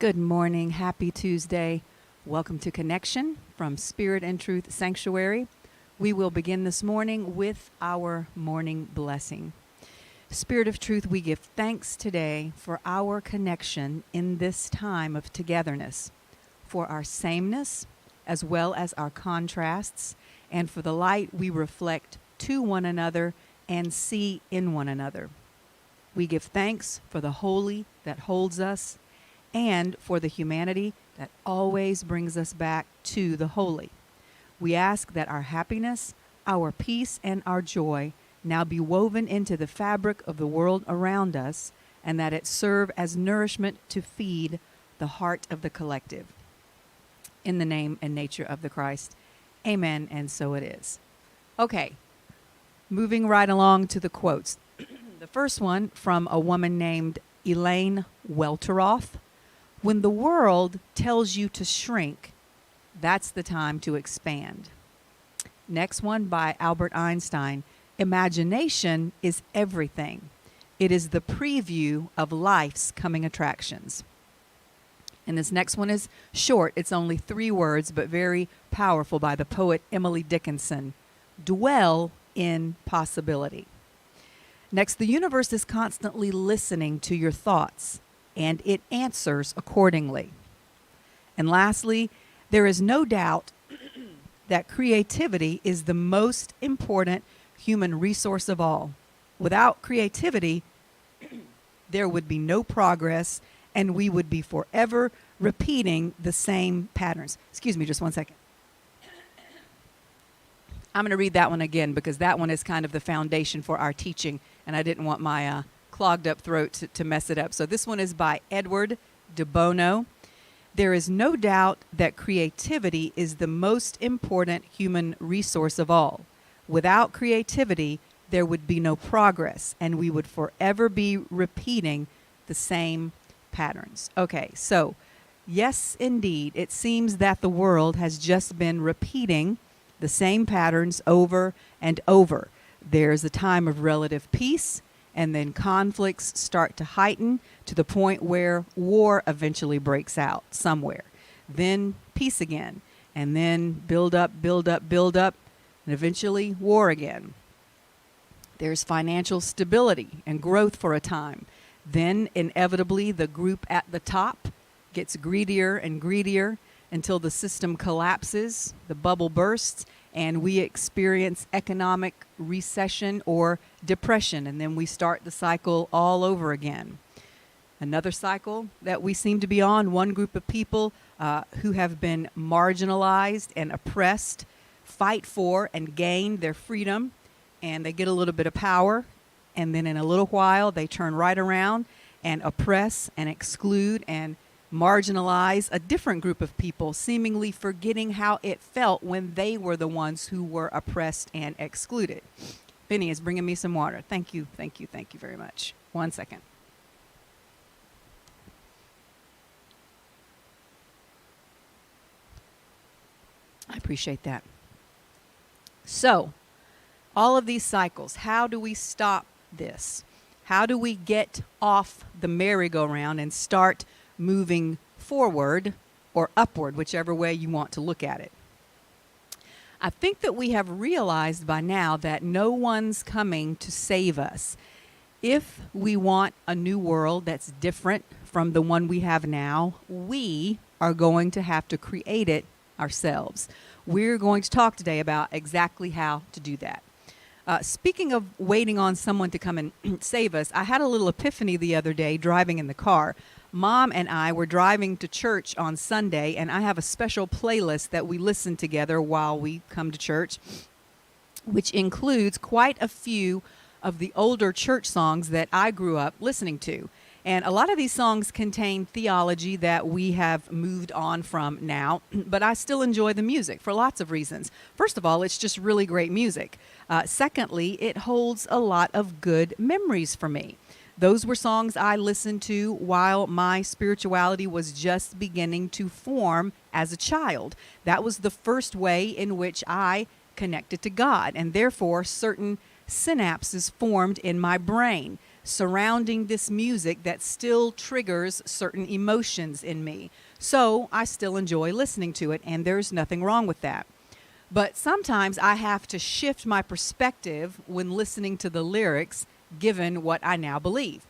Good morning. Happy Tuesday. Welcome to Connection from Spirit and Truth Sanctuary. We will begin this morning with our morning blessing. Spirit of Truth, we give thanks today for our connection in this time of togetherness, for our sameness as well as our contrasts, and for the light we reflect to one another and see in one another. We give thanks for the holy that holds us and for the humanity that always brings us back to the holy. We ask that our happiness, our peace, and our joy now be woven into the fabric of the world around us, and that it serve as nourishment to feed the heart of the collective. In the name and nature of the Christ, amen, and so it is. Okay, moving right along to the quotes. The first one from a woman named Elaine Welteroth. When the world tells you to shrink, that's the time to expand. Next one by Albert Einstein. Imagination is everything. It is the preview of life's coming attractions. And this next one is short. It's only 3 words, but very powerful, by the poet Emily Dickinson. Dwell in possibility. Next, the universe is constantly listening to your thoughts, and it answers accordingly. And lastly, there is no doubt that creativity is the most important human resource of all. Without creativity, there would be no progress, and we would be forever repeating the same patterns. Excuse me just one second. I'm going to read that one again because that one is kind of the foundation for our teaching, and I didn't want my clogged up throat to mess it up. So this one is by Edward de Bono. There is no doubt that creativity is the most important human resource of all. Without creativity, there would be no progress, and we would forever be repeating the same patterns. Okay, so yes, indeed, it seems that the world has just been repeating the same patterns over and over. There's a time of relative peace, and then conflicts start to heighten to the point where war eventually breaks out somewhere. Then peace again, and then build up, and eventually war again. There's financial stability and growth for a time. Then inevitably the group at the top gets greedier and greedier until the system collapses, the bubble bursts, and we experience economic recession or depression, and then we start the cycle all over again. Another cycle that we seem to be on, one group of people who have been marginalized and oppressed fight for and gain their freedom, and they get a little bit of power, and then in a little while they turn right around and oppress and exclude and marginalize a different group of people, seemingly forgetting how it felt when they were the ones who were oppressed and excluded. Benny is bringing me some water. Thank you very much. 1 second. I appreciate that. So, all of these cycles, how do we stop this? How do we get off the merry-go-round and start moving forward or upward, whichever way you want to look at it? I think that we have realized by now that no one's coming to save us. If we want a new world that's different from the one we have now, we are going to have to create it ourselves. We're going to talk today about exactly how to do that. Speaking of waiting on someone to come and save us, I had a little epiphany the other day driving in the car. Mom and I were driving to church on Sunday, and I have a special playlist that we listen together while we come to church, which includes quite a few of the older church songs that I grew up listening to. And a lot of these songs contain theology that we have moved on from now, but I still enjoy the music for lots of reasons. First of all, it's just really great music. Secondly, it holds a lot of good memories for me. Those were songs I listened to while my spirituality was just beginning to form as a child. That was the first way in which I connected to God, and therefore certain synapses formed in my brain. surrounding this music that still triggers certain emotions in me. So I still enjoy listening to it, and there's nothing wrong with that. But sometimes I have to shift my perspective when listening to the lyrics, given what I now believe.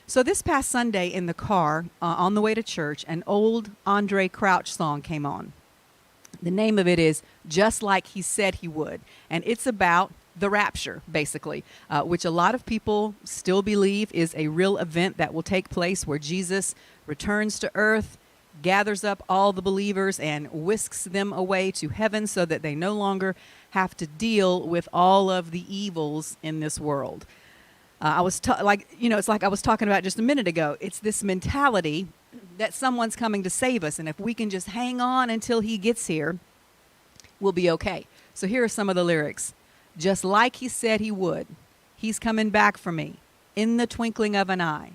So this past Sunday in the car, on the way to church, an old Andre Crouch song came on. The name of it is Just Like He Said He Would, and it's about the rapture, basically, which a lot of people still believe is a real event that will take place where Jesus returns to earth, gathers up all the believers, and whisks them away to heaven so that they no longer have to deal with all of the evils in this world. It's like I was talking about just a minute ago. It's this mentality that someone's coming to save us, and if we can just hang on until he gets here, we'll be okay. So here are some of the lyrics. Just like he said he would, he's coming back for me in the twinkling of an eye.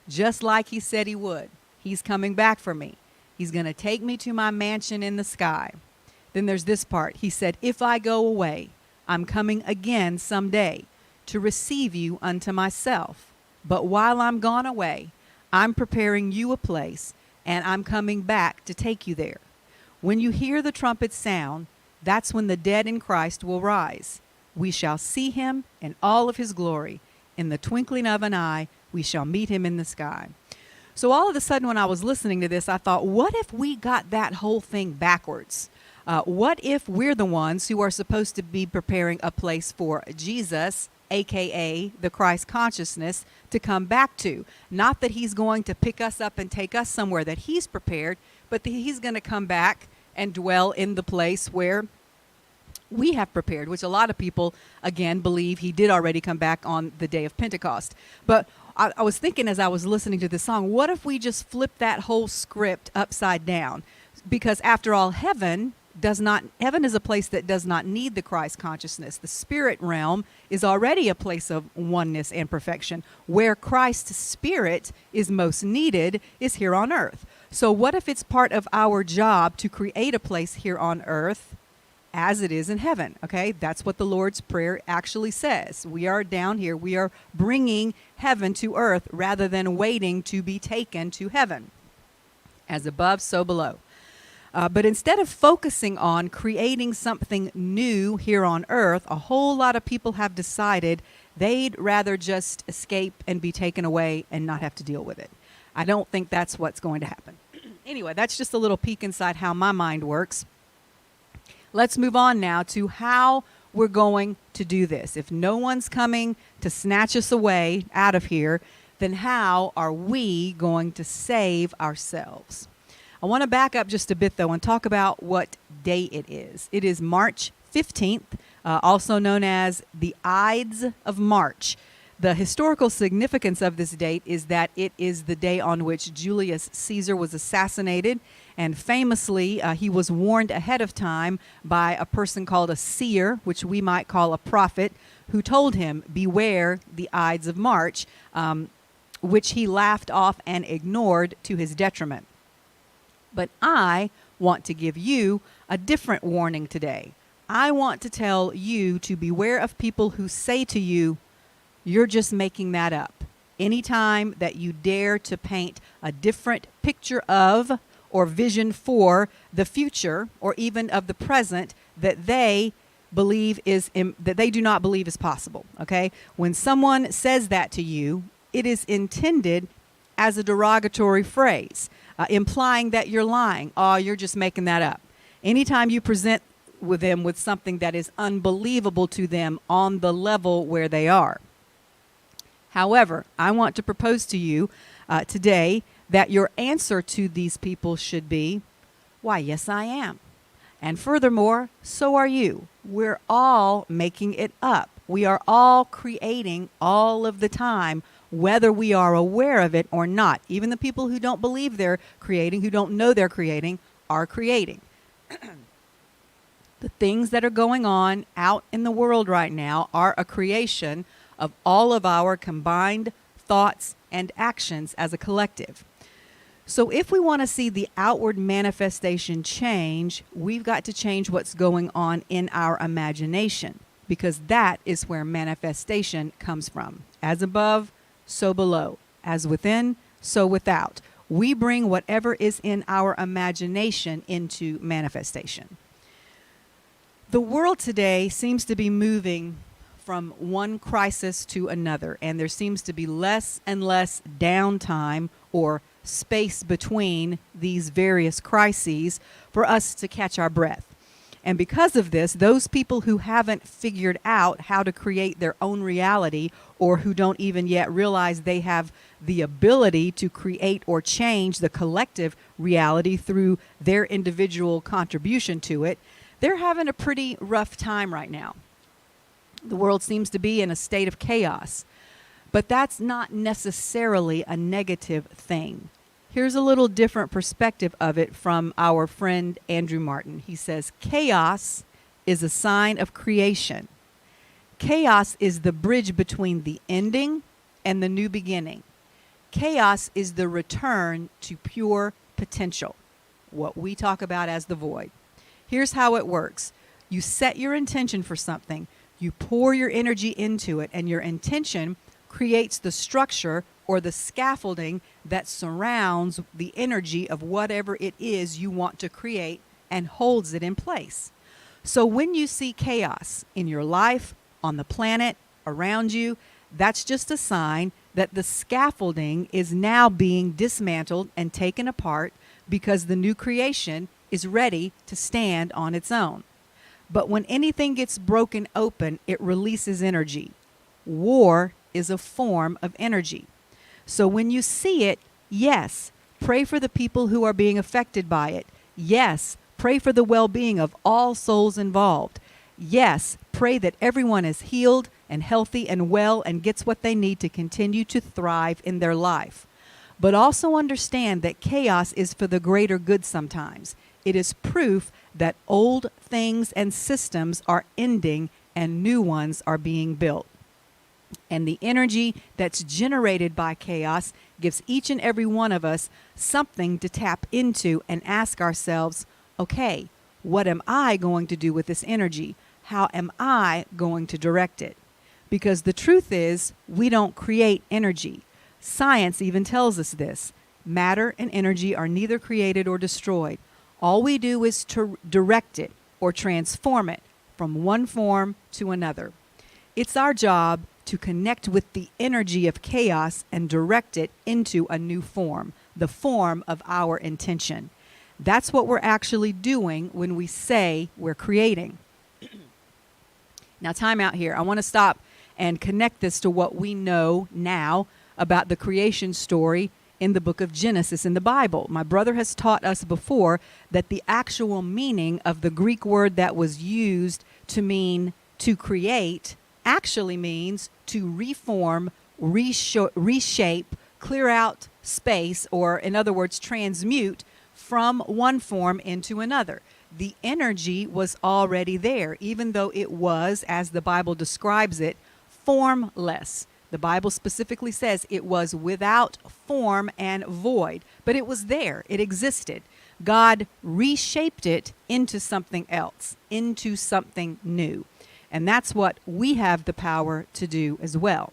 Just like he said he would, he's coming back for me. He's going to take me to my mansion in the sky. Then there's this part. He said, if I go away, I'm coming again someday to receive you unto myself. But while I'm gone away, I'm preparing you a place, and I'm coming back to take you there. When you hear the trumpet sound, that's when the dead in Christ will rise. We shall see him in all of his glory. In the twinkling of an eye, we shall meet him in the sky. So all of a sudden, when I was listening to this, I thought, what if we got that whole thing backwards? What if we're the ones who are supposed to be preparing a place for Jesus, a.k.a. the Christ consciousness, to come back to? Not that he's going to pick us up and take us somewhere that he's prepared, but that he's going to come back and dwell in the place where we have prepared, which a lot of people, again, believe he did already come back on the day of Pentecost. But I was thinking as I was listening to this song, what if we just flip that whole script upside down? Because after all, heaven is a place that does not need the Christ consciousness. The spirit realm is already a place of oneness and perfection. Where Christ's spirit is most needed is here on earth. So what if it's part of our job to create a place here on earth as it is in heaven? Okay, that's what the Lord's Prayer actually says. We are down here. We are bringing heaven to earth rather than waiting to be taken to heaven. As above, so below. But instead of focusing on creating something new here on earth, a whole lot of people have decided they'd rather just escape and be taken away and not have to deal with it. I don't think that's what's going to happen. Anyway, that's just a little peek inside how my mind works. Let's move on now to how we're going to do this. If no one's coming to snatch us away out of here, then how are we going to ourselves? I want to back up just a bit, though, and talk about what day it is. It is March 15th, also known as the Ides of March. The historical significance of this date is that it is the day on which Julius Caesar was assassinated, and famously, he was warned ahead of time by a person called a seer, which we might call a prophet, who told him, beware the Ides of March, which he laughed off and ignored to his detriment. But I want to give you a different warning today. I want to tell you to beware of people who say to you, you're just making that up. Anytime that you dare to paint a different picture of or vision for the future or even of the present that they do not believe is possible. Okay? When someone says that to you, it is intended as a derogatory phrase, implying that you're lying. Oh, you're just making that up. Anytime you present with them with something that is unbelievable to them on the level where they are. However, I want to propose to you today that your answer to these people should be, why, yes, I am. And furthermore, so are you. We're all making it up. We are all creating all of the time, whether we are aware of it or not. Even the people who don't believe they're creating, who don't know they're creating, are creating. The things that are going on out in the world right now are a creation of all of our combined thoughts and actions as a collective. So if we want to see the outward manifestation change, we've got to change what's going on in our imagination, because that is where manifestation comes from. As above, so below. As within, so without. We bring whatever is in our imagination into manifestation. The world today seems to be moving from one crisis to another, and there seems to be less and less downtime or space between these various crises for us to catch our breath. And because of this, those people who haven't figured out how to create their own reality, or who don't even yet realize they have the ability to create or change the collective reality through their individual contribution to it, they're having a pretty rough time right now. The world seems to be in a state of chaos, but that's not necessarily a negative thing. Here's a little different perspective of it from our friend Andrew Martin. He says, chaos is a sign of creation. Chaos is the bridge between the ending and the new beginning. Chaos is the return to pure potential, what we talk about as the void. Here's how it works. You set your intention for something, you pour your energy into it, and your intention creates the structure or the scaffolding that surrounds the energy of whatever it is you want to create and holds it in place. So when you see chaos in your life, on the planet, around you, that's just a sign that the scaffolding is now being dismantled and taken apart because the new creation is ready to stand on its own. But when anything gets broken open, it releases energy. War is a form of energy. So when you see it, yes, pray for the people who are being affected by it. Yes, pray for the well-being of all souls involved. Yes, pray that everyone is healed and healthy and well and gets what they need to continue to thrive in their life. But also understand that chaos is for the greater good sometimes. It is proof that old things and systems are ending and new ones are being built. And the energy that's generated by chaos gives each and every one of us something to tap into and ask ourselves, okay, what am I going to do with this energy? How am I going to direct it? Because the truth is, we don't create energy. Science even tells us this. Matter and energy are neither created or destroyed. All we do is to direct it or transform it from one form to another. It's our job to connect with the energy of chaos and direct it into a new form, the form of our intention. That's what we're actually doing when we say we're creating. Now, time out here. I want to stop and connect this to what we know now about the creation story in the book of Genesis in the Bible. My brother has taught us before that the actual meaning of the Greek word that was used to mean to create actually means to reform, reshape, clear out space, or in other words, transmute from one form into another. The energy was already there, even though it was, as the Bible describes it, formless. The Bible specifically says it was without form and void, but it was there. It existed. God reshaped it into something else, into something new. And that's what we have the power to do as well.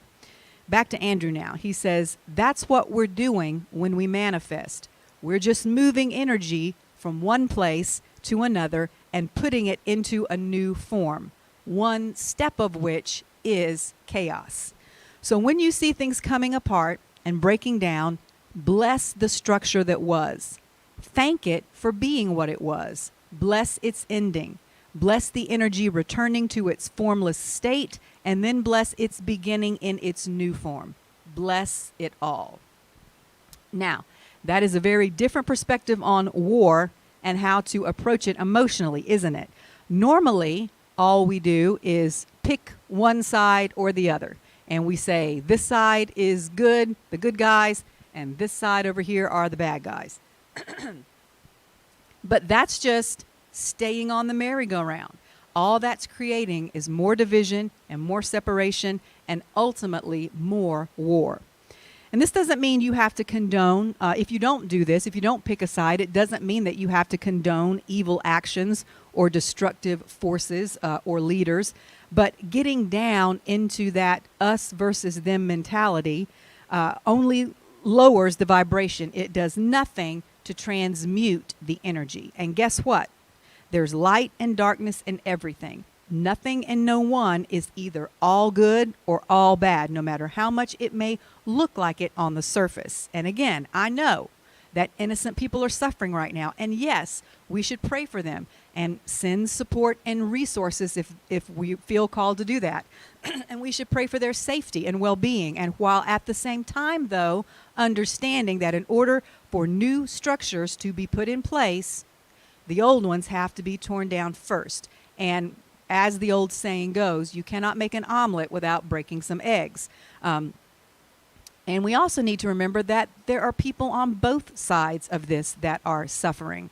Back to Andrew now. He says, that's what we're doing when we manifest. We're just moving energy from one place to another and putting it into a new form, one step of which is chaos. So when you see things coming apart and breaking down, bless the structure that was. Thank it for being what it was. Bless its ending. Bless the energy returning to its formless state, and then bless its beginning in its new form. Bless it all. Now, that is a very different perspective on war and how to approach it emotionally, isn't it? Normally, all we do is pick one side or the other. And we say, this side is good, the good guys, and this side over here are the bad guys. But that's just staying on the merry-go-round. All that's creating is more division and more separation and ultimately more war. And this doesn't mean you have to condone, if you don't do this, if you don't pick a side, it doesn't mean that you have to condone evil actions or destructive forces or leaders. But getting down into that us versus them mentality only lowers the vibration. It does nothing to transmute the energy. And guess what? There's light and darkness in everything. Nothing and no one is either all good or all bad, no matter how much it may look like it on the surface. And again, I know that innocent people are suffering right now. And yes, we should pray for them and send support and resources if we feel called to do that. And we should pray for their safety and well-being. And while at the same time, though, understanding that in order for new structures to be put in place, the old ones have to be torn down first. And as the old saying goes, you cannot make an omelet without breaking some eggs. And we also need to remember that there are people on both sides of this that are suffering.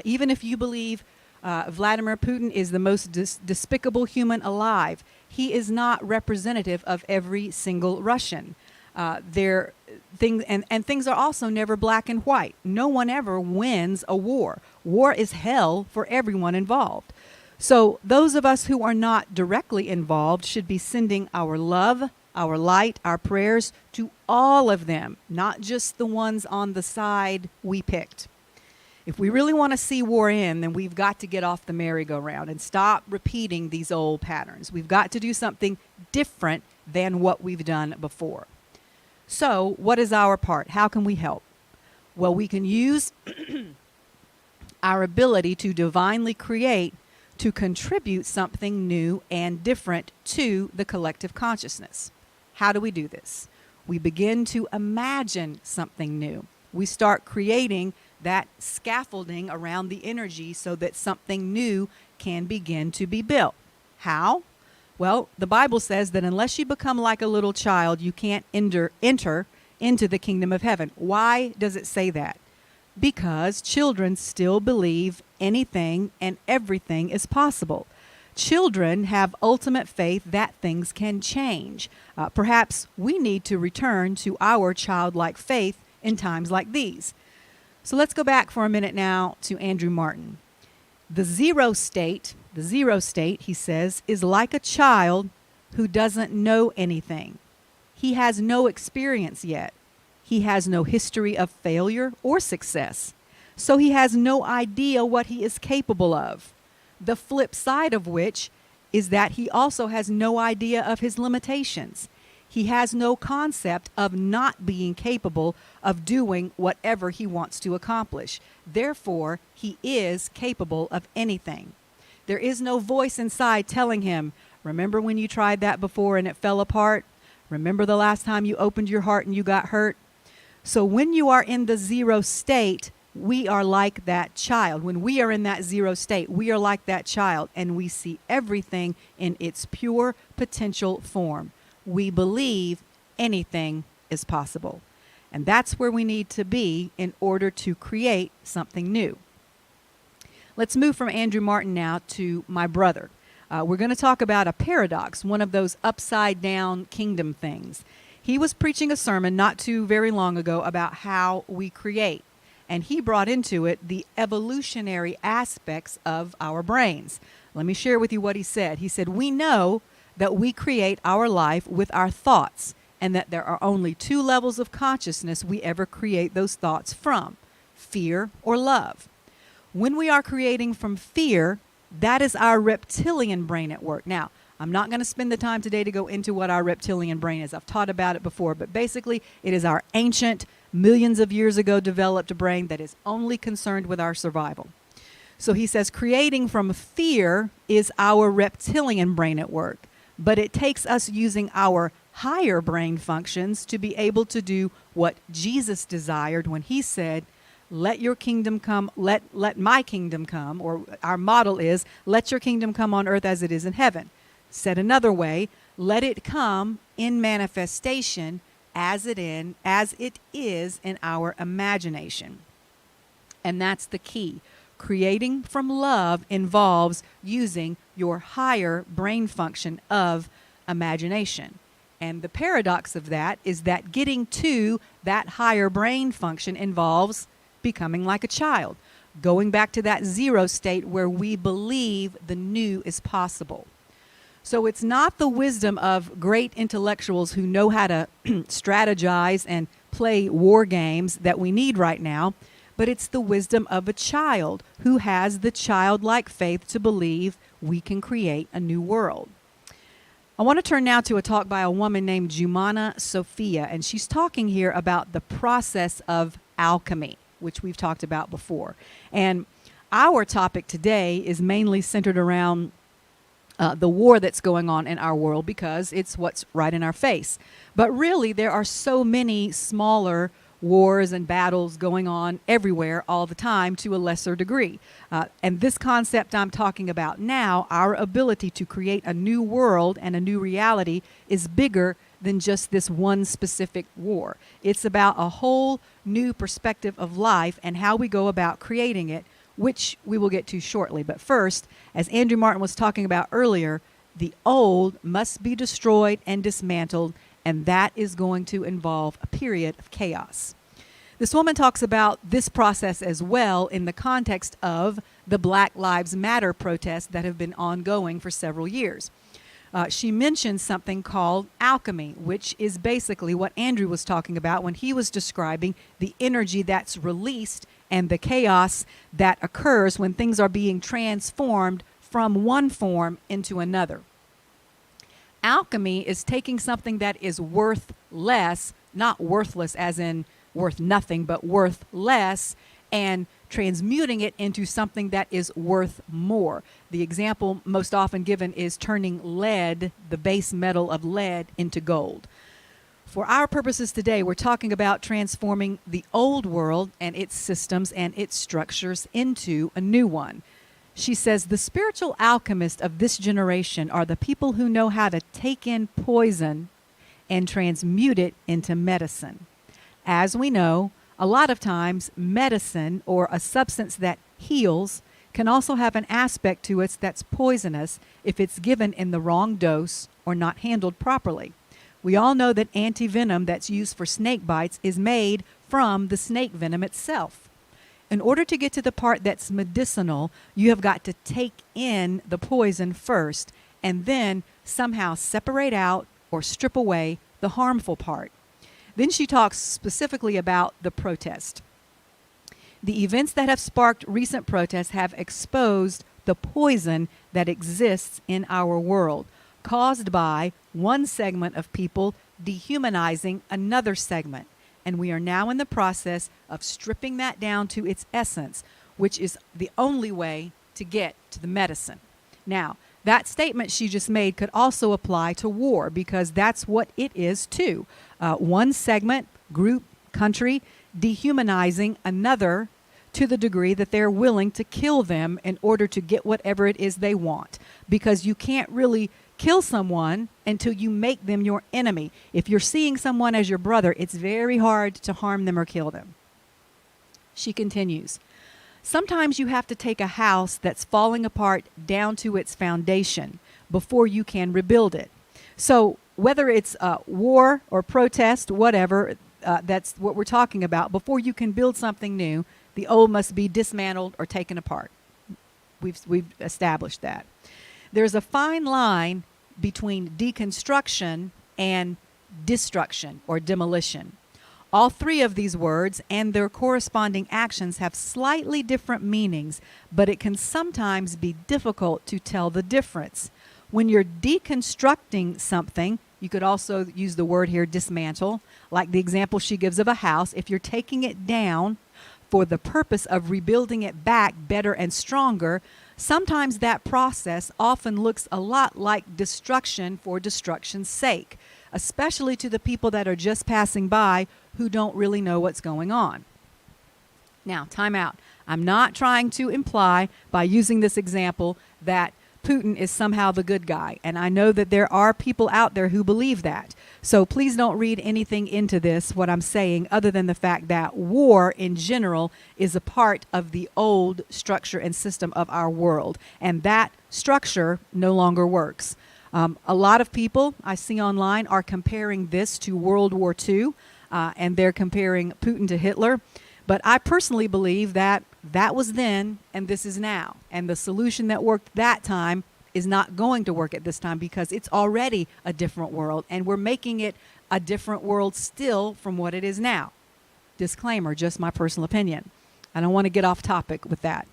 Even if you believe Vladimir Putin is the most despicable human alive, he is not representative of every single Russian. Things are also never black and white. No one ever wins a war. War is hell for everyone involved. So those of us who are not directly involved should be sending our love, our light, our prayers to all of them, not just the ones on the side we picked. If we really want to see war end, then we've got to get off the merry-go-round and stop repeating these old patterns. We've got to do something different than what we've done before. So what is our part? How can we help? Well, we can use our ability to divinely create to contribute something new and different to the collective consciousness. How do we do this? We begin to imagine something new. We start creating that scaffolding around the energy so that something new can begin to be built. How? Well, the Bible says that unless you become like a little child, you can't enter into the kingdom of heaven. Why does it say that? Because children still believe anything and everything is possible. Children have ultimate faith that things can change. Perhaps we need to return to our childlike faith in times like these. So let's go back for a minute now to Andrew Martin. The zero state, he says, is like a child who doesn't know anything. He has no experience yet. He has no history of failure or success. So he has no idea what he is capable of. The flip side of which is that he also has no idea of his limitations. He has no concept of not being capable of doing whatever he wants to accomplish. Therefore, he is capable of anything. There is no voice inside telling him, remember when you tried that before and it fell apart? Remember the last time you opened your heart and you got hurt? So when you are in the zero state, we are like that child. When we are in that zero state, we are like that child, and we see everything in its pure potential form. We believe anything is possible. And that's where we need to be in order to create something new. Let's move from Andrew Martin now to my brother. We're going to talk about a paradox, one of those upside down kingdom things. He was preaching a sermon not too very long ago about how we create. And he brought into it the evolutionary aspects of our brains. Let me share with you what he said. He said, we know that we create our life with our thoughts, and that there are only two levels of consciousness we ever create those thoughts from, fear or love. When we are creating from fear, that is our reptilian brain at work. Now, I'm not going to spend the time today to go into what our reptilian brain is. I've taught about it before, but basically it is our ancient, millions of years ago developed brain that is only concerned with our survival. So he says creating from fear is our reptilian brain at work, but it takes us using our higher brain functions to be able to do what Jesus desired when he said, let your kingdom come, let my kingdom come, or our model is, let your kingdom come on earth as it is in heaven. Said another way, let it come in manifestation as it is in our imagination. And that's the key. Creating from love involves using your higher brain function of imagination. And the paradox of that is that getting to that higher brain function involves becoming like a child, going back to that zero state where we believe the new is possible. So it's not the wisdom of great intellectuals who know how to strategize and play war games that we need right now, but it's the wisdom of a child who has the childlike faith to believe we can create a new world. I want to turn now to a talk by a woman named Jumana Sophia, and she's talking here about the process of alchemy, which we've talked about before. And our topic today is mainly centered around the war that's going on in our world because it's what's right in our face. But really, there are so many smaller wars and battles going on everywhere all the time to a lesser degree. And this concept I'm talking about now, our ability to create a new world and a new reality, is bigger than just this one specific war. It's about a whole new perspective of life and how we go about creating it, which we will get to shortly. But first, as Andrew Martin was talking about earlier, the old must be destroyed and dismantled, and that is going to involve a period of chaos. This woman talks about this process as well in the context of the Black Lives Matter protests that have been ongoing for several years. She mentions something called alchemy, which is basically what Andrew was talking about when he was describing the energy that's released and the chaos that occurs when things are being transformed from one form into another. Alchemy is taking something that is worth less, not worthless as in worth nothing, but worth less, and transmuting it into something that is worth more. The example most often given is turning lead, the base metal of lead, into gold. For our purposes today, we're talking about transforming the old world and its systems and its structures into a new one. She says the spiritual alchemists of this generation are the people who know how to take in poison and transmute it into medicine. As we know, a lot of times medicine, or a substance that heals, can also have an aspect to it that's poisonous if it's given in the wrong dose or not handled properly. We all know that antivenom that's used for snake bites is made from the snake venom itself. In order to get to the part that's medicinal, you have got to take in the poison first and then somehow separate out or strip away the harmful part. Then she talks specifically about the protest. The events that have sparked recent protests have exposed the poison that exists in our world, caused by one segment of people dehumanizing another segment. And we are now in the process of stripping that down to its essence, which is the only way to get to the medicine. Now, that statement she just made could also apply to war, because that's what it is too. One segment, group, country, dehumanizing another to the degree that they're willing to kill them in order to get whatever it is they want. Because you can't really kill someone until you make them your enemy. If you're seeing someone as your brother, it's very hard to harm them or kill them. She continues, sometimes you have to take a house that's falling apart down to its foundation before you can rebuild it. So whether it's war or protest, whatever, that's what we're talking about. Before you can build something new, the old must be dismantled or taken apart. We've established that. There's a fine line between deconstruction and destruction or demolition. All three of these words and their corresponding actions have slightly different meanings, but it can sometimes be difficult to tell the difference. When you're deconstructing something, you could also use the word here, dismantle, like the example she gives of a house. If you're taking it down for the purpose of rebuilding it back better and stronger, sometimes that process often looks a lot like destruction for destruction's sake, especially to the people that are just passing by who don't really know what's going on. Now, time out. I'm not trying to imply by using this example that Putin is somehow the good guy, and I know that there are people out there who believe that. So please don't read anything into this, what I'm saying, other than the fact that war in general is a part of the old structure and system of our world, and that structure no longer works. A lot of people I see online are comparing this to World War II, and they're comparing Putin to Hitler. But I personally believe that that was then and this is now. And the solution that worked that time is not going to work at this time because it's already a different world, and we're making it a different world still from what it is now. Disclaimer, just my personal opinion. I don't want to get off topic with that.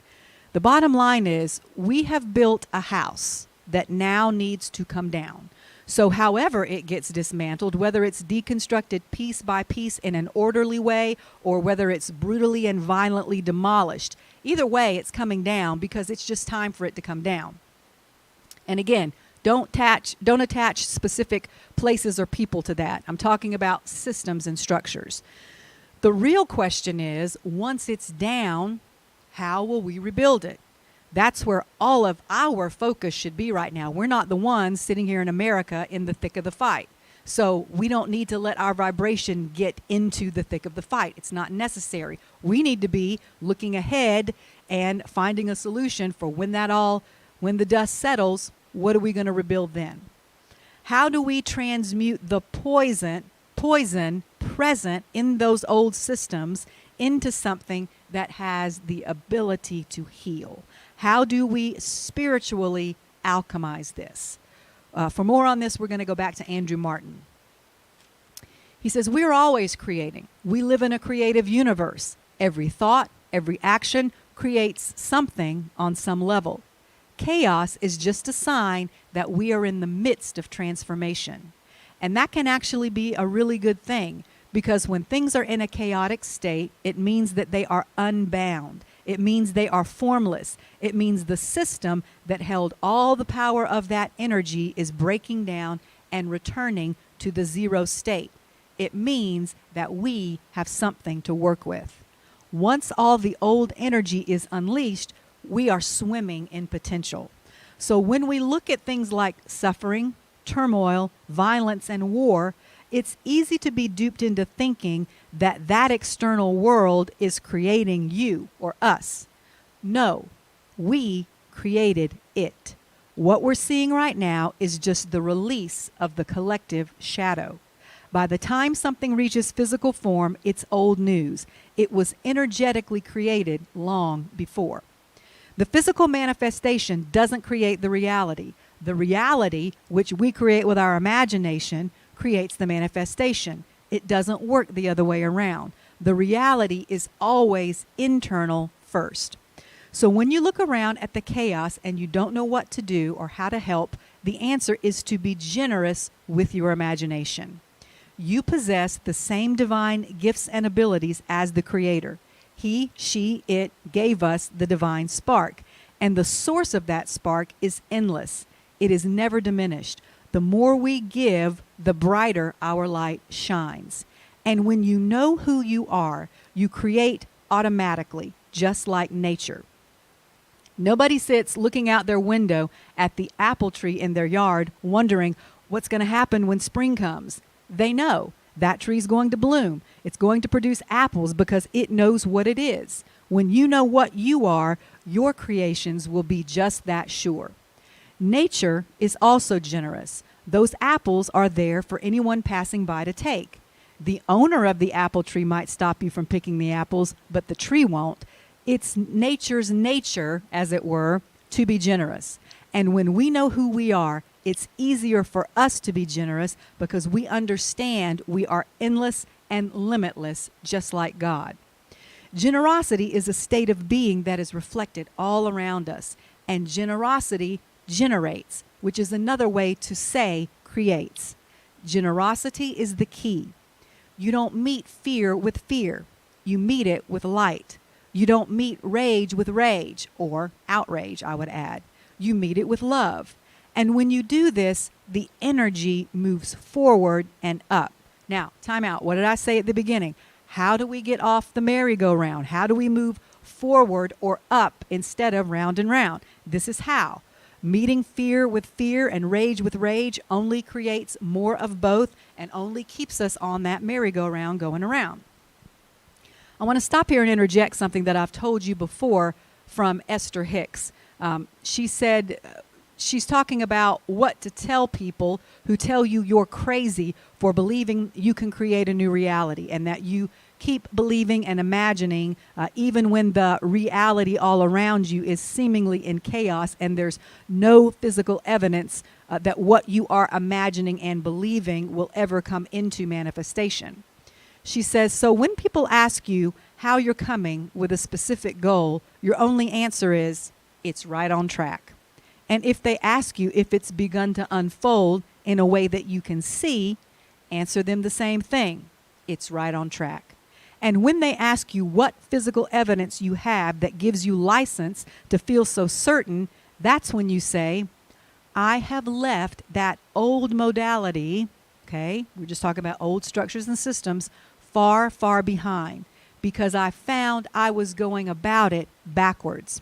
The bottom line is we have built a house that now needs to come down. So however it gets dismantled, whether it's deconstructed piece by piece in an orderly way or whether it's brutally and violently demolished, either way it's coming down because it's just time for it to come down. And again, don't attach specific places or people to that. I'm talking about systems and structures. The real question is, once it's down, how will we rebuild it? That's where all of our focus should be right now. We're not the ones sitting here in America in the thick of the fight. So we don't need to let our vibration get into the thick of the fight. It's not necessary. We need to be looking ahead and finding a solution for when the dust settles, what are we going to rebuild then? How do we transmute the poison present in those old systems into something that has the ability to heal? How do we spiritually alchemize this? For more on this, we're going to go back to Andrew Martin. He says, we're always creating. We live in a creative universe. Every thought, every action creates something on some level. Chaos is just a sign that we are in the midst of transformation. And that can actually be a really good thing, because when things are in a chaotic state, it means that they are unbound. It means they are formless. It means the system that held all the power of that energy is breaking down and returning to the zero state. It means that we have something to work with. Once all the old energy is unleashed, we are swimming in potential. So when we look at things like suffering, turmoil, violence, and war, it's easy to be duped into thinking that that external world is creating you or us. No, we created it. What we're seeing right now is just the release of the collective shadow. By the time something reaches physical form, it's old news. It was energetically created long before. The physical manifestation doesn't create the reality. The reality, which we create with our imagination, creates the manifestation. It doesn't work the other way around. The reality is always internal first. So when you look around at the chaos and you don't know what to do or how to help, the answer is to be generous with your imagination. You possess the same divine gifts and abilities as the Creator. He, she, it gave us the divine spark, and the source of that spark is endless. It is never diminished. The more we give, the brighter our light shines. And when you know who you are, you create automatically, just like nature. Nobody sits looking out their window at the apple tree in their yard wondering what's going to happen when spring comes. They know that tree's going to bloom. It's going to produce apples because it knows what it is. When you know what you are, your creations will be just that sure. Nature is also generous. Those apples are there for anyone passing by to take. The owner of the apple tree might stop you from picking the apples, but the tree won't. It's nature's nature, as it were, to be generous. And when we know who we are, it's easier for us to be generous because we understand we are endless and limitless, just like God. Generosity is a state of being that is reflected all around us, and generosity generates, which is another way to say creates. Generosity is the key. You don't meet fear with fear. You meet it with light. You don't meet rage with rage, or outrage, I would add. You meet it with love. And when you do this, the energy moves forward and up. Now, time out. What did I say at the beginning? How do we get off the merry-go-round? How do we move forward or up instead of round and round? This is how. Meeting fear with fear and rage with rage only creates more of both and only keeps us on that merry-go-round going around. I want to stop here and interject something that I've told you before from Esther Hicks. She said she's talking about what to tell people who tell you you're crazy for believing you can create a new reality and that you keep believing and imagining, even when the reality all around you is seemingly in chaos and there's no physical evidence that what you are imagining and believing will ever come into manifestation. She says, so when people ask you how you're coming with a specific goal, your only answer is, it's right on track. And if they ask you if it's begun to unfold in a way that you can see, answer them the same thing. It's right on track. And when they ask you what physical evidence you have that gives you license to feel so certain, that's when you say, I have left that old modality, okay, we're just talking about old structures and systems, far, far behind, because I found I was going about it backwards.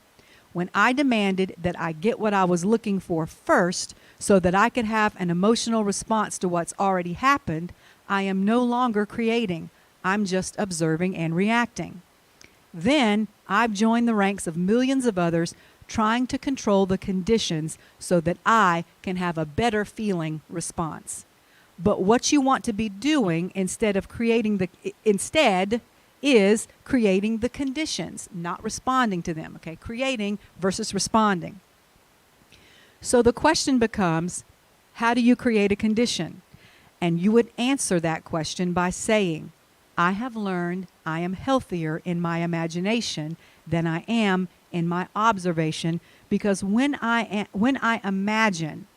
When I demanded that I get what I was looking for first so that I could have an emotional response to what's already happened, I am no longer creating. I'm just observing and reacting. Then I've joined the ranks of millions of others trying to control the conditions so that I can have a better feeling response. But what you want to be doing instead is creating the conditions, not responding to them, okay? Creating versus responding. So the question becomes, how do you create a condition? And you would answer that question by saying, I have learned I am healthier in my imagination than I am in my observation, because when I imagine,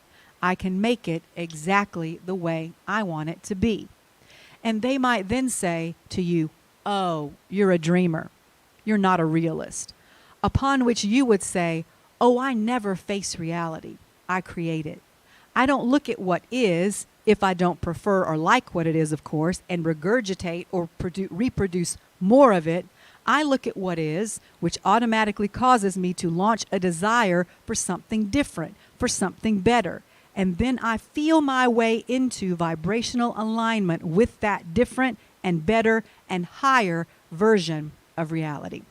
I can make it exactly the way I want it to be. And they might then say to you, oh, you're a dreamer. You're not a realist. Upon which you would say, oh, I never face reality. I create it. I don't look at what is, if I don't prefer or like what it is, of course, and regurgitate or reproduce more of it. I look at what is, which automatically causes me to launch a desire for something different, for something better. And then I feel my way into vibrational alignment with that different and better and higher version of reality.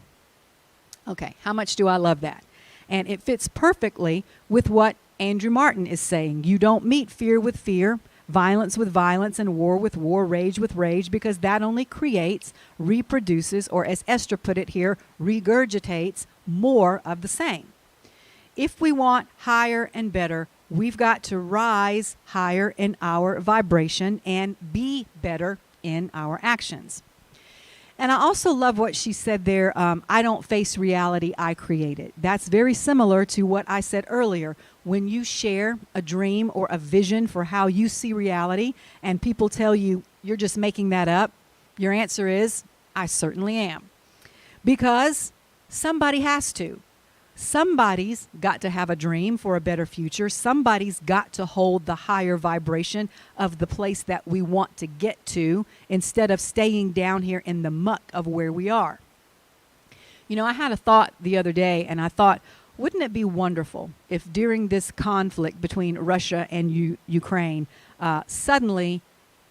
Okay, how much do I love that? And it fits perfectly with what Andrew Martin is saying. You don't meet fear with fear, violence with violence, and war with war, rage with rage, because that only creates, reproduces, or as Esther put it here, regurgitates more of the same. If we want higher and better, we've got to rise higher in our vibration and be better in our actions. And I also love what she said there, I don't face reality, I create it. That's very similar to what I said earlier. When you share a dream or a vision for how you see reality and people tell you you're just making that up, your answer is, I certainly am. Because somebody has to. Somebody's got to have a dream for a better future. Somebody's got to hold the higher vibration of the place that we want to get to instead of staying down here in the muck of where we are. You know, I had a thought the other day, and I thought, wouldn't it be wonderful if during this conflict between Russia and Ukraine, suddenly,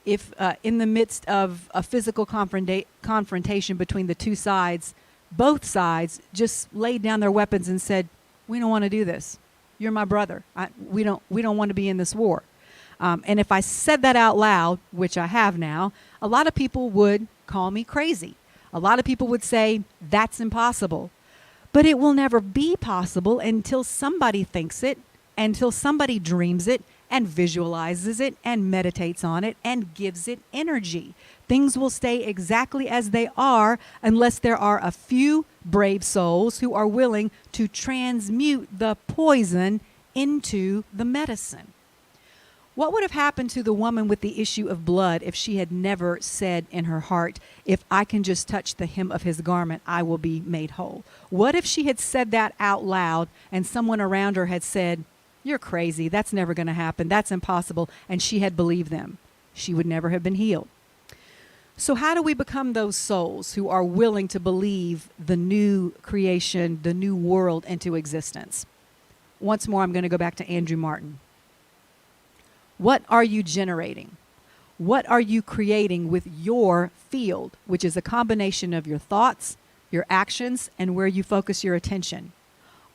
if in the midst of a physical confrontation between the two sides, both sides just laid down their weapons and said, we don't want to do this. You're my brother. We don't want to be in this war. And if I said that out loud, which I have now, a lot of people would call me crazy. A lot of people would say, that's impossible. But it will never be possible until somebody thinks it, until somebody dreams it and visualizes it and meditates on it and gives it energy. Things will stay exactly as they are unless there are a few brave souls who are willing to transmute the poison into the medicine. What would have happened to the woman with the issue of blood if she had never said in her heart, if I can just touch the hem of his garment, I will be made whole? What if she had said that out loud and someone around her had said, you're crazy, that's never going to happen, that's impossible, and she had believed them? She would never have been healed. So how do we become those souls who are willing to believe the new creation, the new world into existence? Once more, I'm going to go back to Andrew Martin. What are you generating? What are you creating with your field, which is a combination of your thoughts, your actions, and where you focus your attention?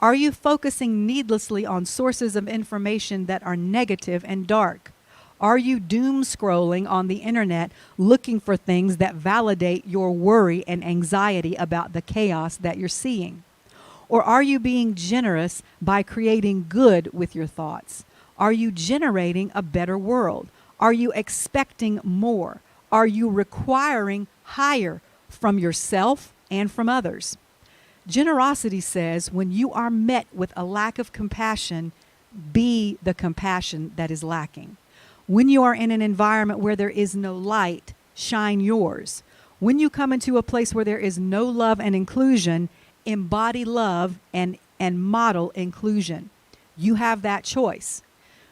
Are you focusing needlessly on sources of information that are negative and dark? Are you doom scrolling on the internet looking for things that validate your worry and anxiety about the chaos that you're seeing? Or are you being generous by creating good with your thoughts? Are you generating a better world? Are you expecting more? Are you requiring higher from yourself and from others? Generosity says when you are met with a lack of compassion, be the compassion that is lacking. When you are in an environment where there is no light, shine yours. When you come into a place where there is no love and inclusion, embody love and model inclusion. You have that choice.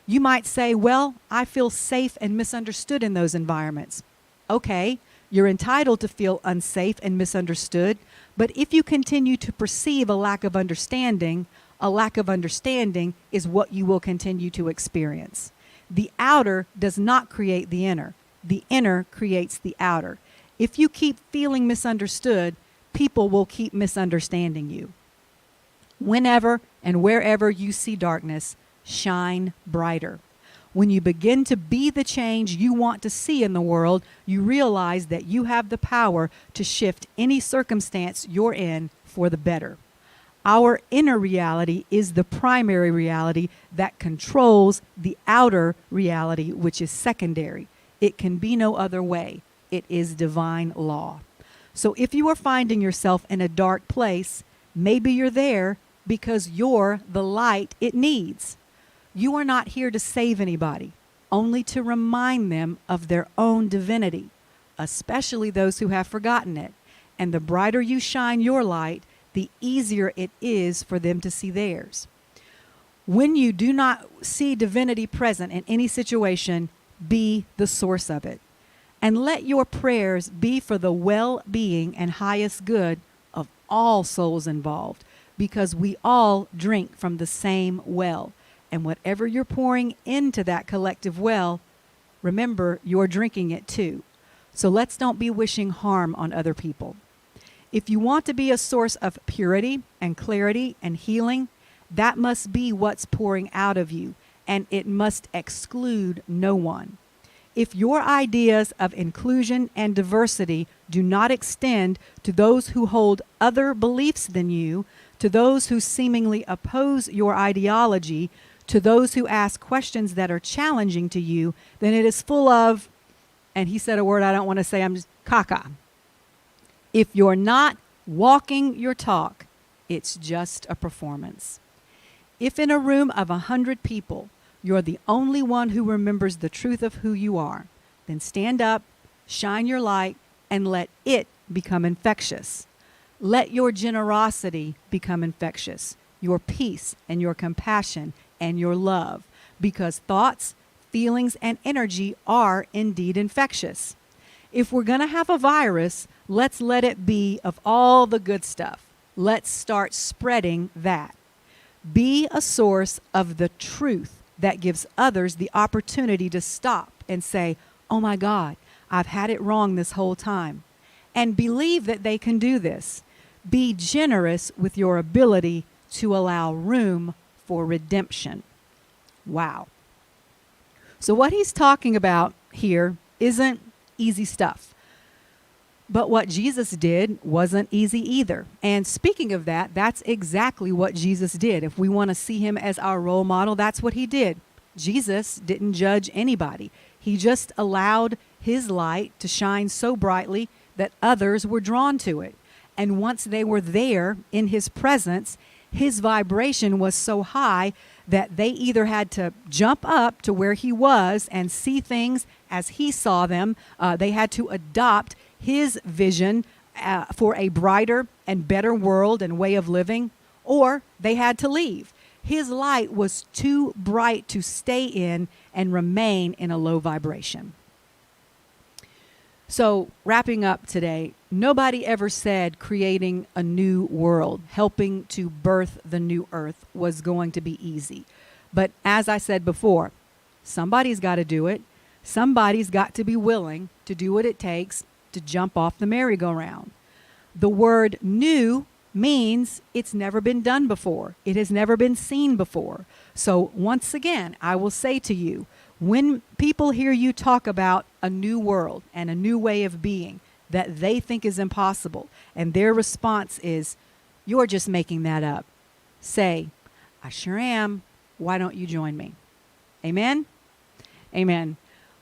You might say, well, I feel safe and misunderstood in those environments. Okay, you're entitled to feel unsafe and misunderstood, but if you continue to perceive a lack of understanding is what you will continue to experience. The outer does not create the inner. The inner creates the outer. If you keep feeling misunderstood, people will keep misunderstanding you. Whenever and wherever you see darkness, shine brighter. When you begin to be the change you want to see in the world, you realize that you have the power to shift any circumstance you're in for the better. Our inner reality is the primary reality that controls the outer reality, which is secondary. It can be no other way. It is divine law. So if you are finding yourself in a dark place, maybe you're there because you're the light it needs. You are not here to save anybody, only to remind them of their own divinity, especially those who have forgotten it. And the brighter you shine your light, the easier it is for them to see theirs. When you do not see divinity present in any situation, be the source of it. And let your prayers be for the well-being and highest good of all souls involved, because we all drink from the same well. And whatever you're pouring into that collective well, remember, you're drinking it too. So let's don't be wishing harm on other people. If you want to be a source of purity and clarity and healing, that must be what's pouring out of you, and it must exclude no one. If your ideas of inclusion and diversity do not extend to those who hold other beliefs than you, to those who seemingly oppose your ideology, to those who ask questions that are challenging to you, then it is full of, and he said a word I don't want to say, I'm just caca. If you're not walking your talk, it's just a performance. If in a room of 100 people, you're the only one who remembers the truth of who you are, then stand up, shine your light, and let it become infectious. Let your generosity become infectious, your peace and your compassion and your love, because thoughts, feelings, and energy are indeed infectious. If we're going to have a virus, let's let it be of all the good stuff. Let's start spreading that. Be a source of the truth that gives others the opportunity to stop and say, oh my God, I've had it wrong this whole time. And believe that they can do this. Be generous with your ability to allow room for redemption. Wow. So what he's talking about here isn't easy stuff. But what Jesus did wasn't easy either. And speaking of that, that's exactly what Jesus did. If we want to see him as our role model, that's what he did. Jesus didn't judge anybody. He just allowed his light to shine so brightly that others were drawn to it. And once they were there in his presence, his vibration was so high that they either had to jump up to where he was and see things as he saw them. They had to adopt his vision for a brighter and better world and way of living, or they had to leave. His light was too bright to stay in and remain in a low vibration. So, wrapping up today, nobody ever said creating a new world, helping to birth the new earth, was going to be easy. But as I said before, somebody's got to do it. Somebody's got to be willing to do what it takes to jump off the merry-go-round. The word new means it's never been done before. It has never been seen before. So once again, I will say to you, When people hear you talk about a new world and a new way of being that they think is impossible, and their response is, "You're just making that up," say, "I sure am. Why don't you join me?" Amen? Amen.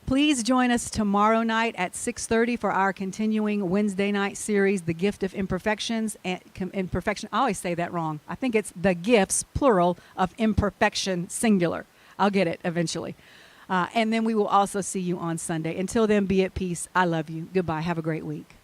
Please join us tomorrow night at 6:30 for our continuing Wednesday night series, The Gift of Imperfections. Imperfection. I always say that wrong. I think it's the gifts, plural, of imperfection, singular. I'll get it eventually. And then we will also see you on Sunday. Until then, be at peace. I love you. Goodbye. Have a great week.